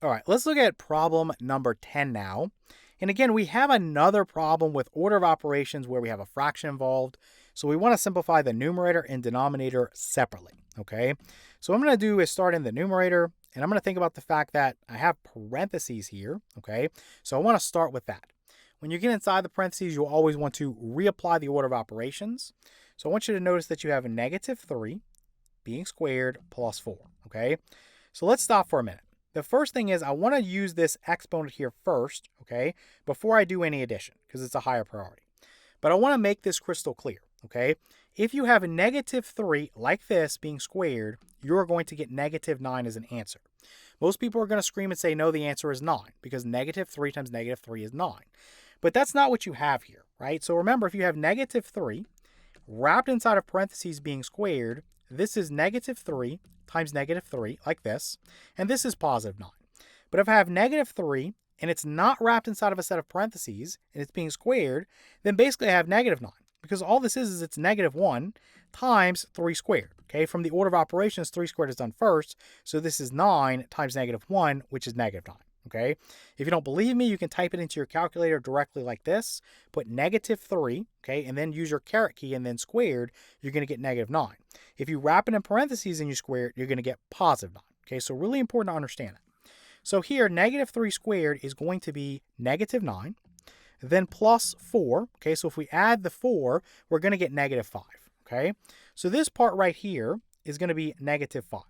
All right, let's look at problem number 10 now. And again, we have another problem with order of operations where we have a fraction involved. So we want to simplify the numerator and denominator separately, okay? So what I'm going to do is start in the numerator, and I'm going to think about the fact that I have parentheses here, okay? So I want to start with that. When you get inside the parentheses, you'll always want to reapply the order of operations. So I want you to notice that you have a negative 3 being squared plus 4, okay? So let's stop for a minute. The first thing is I want to use this exponent here first, okay, before I do any addition, because it's a higher priority. But I want to make this crystal clear, okay? If you have a negative 3 like this being squared, you're going to get negative 9 as an answer. Most people are going to scream and say, no, the answer is 9, because negative 3 times negative 3 is 9. But that's not what you have here, right? So remember, if you have negative 3 wrapped inside of parentheses being squared, this is negative 3 times negative 3, like this, and this is positive 9. But if I have negative 3, and it's not wrapped inside of a set of parentheses, and it's being squared, then basically I have negative 9, because all this is it's negative 1 times 3 squared, okay? From the order of operations, 3 squared is done first, so this is 9 times negative 1, which is negative 9. Okay, if you don't believe me, you can type it into your calculator directly like this. Put negative 3, okay, and then use your caret key and then squared, you're going to get negative 9. If you wrap it in parentheses and you square it, you're going to get positive 9. Okay, so really important to understand that. So here, negative 3 squared is going to be negative 9, then plus 4. Okay, so if we add the 4, we're going to get negative 5. Okay, so this part right here is going to be negative 5.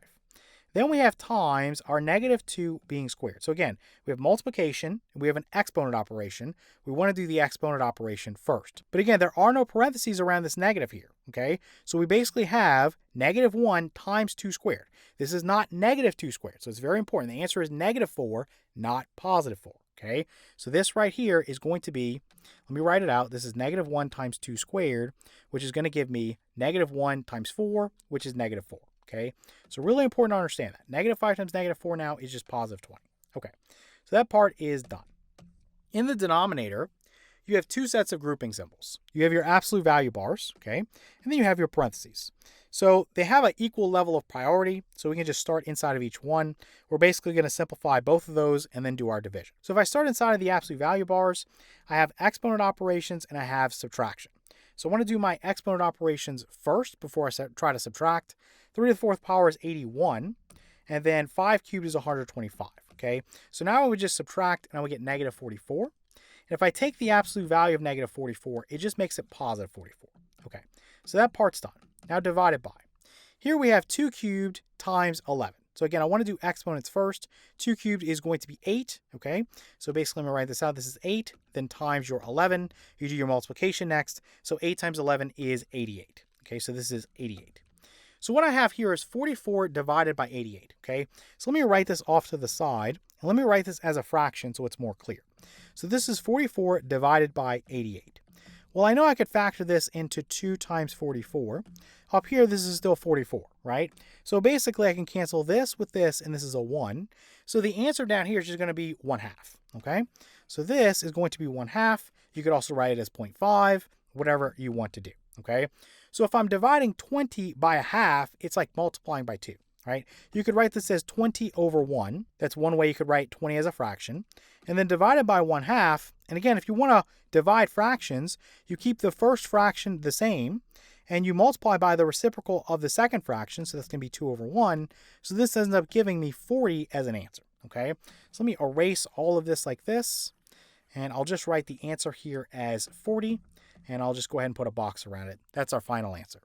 Then we have times our negative 2 being squared. So again, we have multiplication, and we have an exponent operation. We want to do the exponent operation first. But again, there are no parentheses around this negative here, okay? So we basically have negative 1 times 2 squared. This is not negative 2 squared, so it's very important. The answer is negative 4, not positive 4, okay? So this right here is going to be, let me write it out. This is negative 1 times 2 squared, which is going to give me negative 1 times 4, which is negative 4. Okay, so really important to understand that. Negative 5 times negative 4 now is just positive 20. Okay, so that part is done. In the denominator, you have two sets of grouping symbols. You have your absolute value bars, okay, and then you have your parentheses. So they have an equal level of priority, so we can just start inside of each one. We're basically going to simplify both of those and then do our division. So if I start inside of the absolute value bars, I have exponent operations and I have subtraction. So I want to do my exponent operations first before I try to subtract. 3 to the 4th power is 81, and then 5 cubed is 125, okay? So now I would just subtract, and I would get negative 44. And if I take the absolute value of negative 44, it just makes it positive 44, okay? So that part's done. Now divided by. Here we have 2 cubed times 11. So again, I want to do exponents first. 2 cubed is going to be 8, okay? So basically, I'm going to write this out. This is 8, then times your 11. You do your multiplication next. So 8 times 11 is 88, okay? So this is 88. So what I have here is 44 divided by 88, okay? So let me write this off to the side, and let me write this as a fraction so it's more clear. So this is 44 divided by 88. Well, I know I could factor this into 2 times 44. Up here, this is still 44, right? So basically, I can cancel this with this, and this is a 1. So the answer down here is just going to be 1/2, okay? So this is going to be 1/2. You could also write it as 0.5, whatever you want to do, okay? So if I'm dividing 20 by a half, it's like multiplying by 2, right? You could write this as 20 over 1. That's one way you could write 20 as a fraction. And then divided by 1/2. And again, if you want to divide fractions, you keep the first fraction the same, and you multiply by the reciprocal of the second fraction, so that's going to be 2 over 1. So this ends up giving me 40 as an answer, okay? So let me erase all of this like this, and I'll just write the answer here as 40. And I'll just go ahead and put a box around it. That's our final answer.